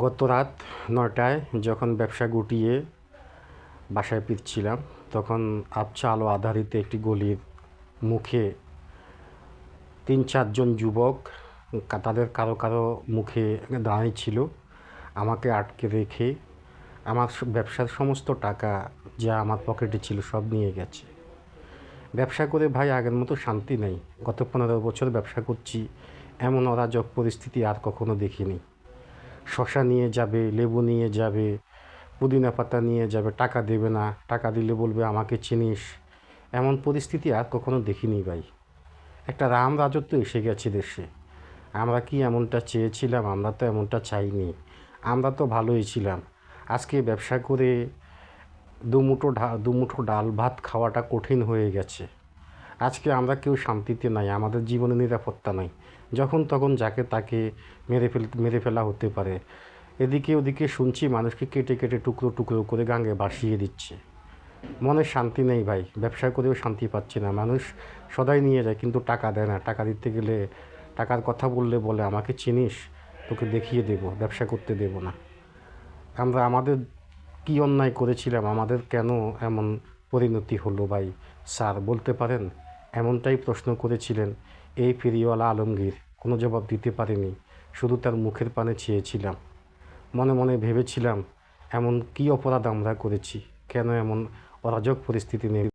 গত রাত ৯টায় যখন ব্যবসা গুটিয়ে বাসায় ফিরছিলাম, তখন আবছা আলো আধারিত একটি গলির মুখে ৩-৪ জন যুবক তাদের কারো কারো মুখে দাঁড়িয়ে ছিল। আমাকে আটকে রেখে আমার ব্যবসার সমস্ত টাকা যা আমার পকেটে ছিল সব নিয়ে গেছে। ব্যবসা করে ভাই আগের মতো শান্তি নেই। গত ১৫ বছর ব্যবসা করছি, এমন অরাজক পরিস্থিতি আর কখনো দেখিনি। শসা নিয়ে যাবে, লেবু নিয়ে যাবে, পুদিনা পাতা নিয়ে যাবে, টাকা দেবে না, টাকা দিলে বলবে আমাকে চিনিস। এমন পরিস্থিতি আর কখনো দেখিনি ভাই। একটা রাজত্ব এসে গেছে দেশে। আমরা কি এমনটা চেয়েছিলাম? আমরা তো এমনটা চাইনি। আমরা তো ভালোই ছিলাম। আজকে ব্যবসা করে দুমুঠো ডাল ভাত খাওয়াটা কঠিন হয়ে গেছে। আজকে আমরা কেউ শান্তিতে নাই, আমাদের জীবনে নিরাপত্তা নাই। যখন তখন যাকে তাকে মেরে ফেলা হতে পারে। এদিকে ওদিকে শুনছি মানুষকে কেটে কেটে টুকরো টুকরো করে গাঙ্গে ভাসিয়ে দিচ্ছে। মনে শান্তি নেই ভাই, ব্যবসা করেও শান্তি পাচ্ছি না। মানুষ সদাই নিয়ে যায় কিন্তু টাকা দেয় না। টাকা দিতে গেলে, টাকার কথা বললে বলে আমাকে চিনিস, তোকে দেখিয়ে দেবো, ব্যবসা করতে দেবো না। আমাদের কী অন্যায় করেছিলাম? আমাদের কেন এমন পরিণতি হলো ভাই? স্যার বলতে পারেন? এমনটাই প্রশ্ন করেছিলেন এই ফেরিওয়ালা আলমগীর। কোনো জবাব দিতে পারিনি, শুধু তার মুখের পানে চেয়েছিলাম। মনে মনে ভেবেছিলাম এমন কী অপরাধ আমরা করেছি, কেন এমন অরাজক পরিস্থিতি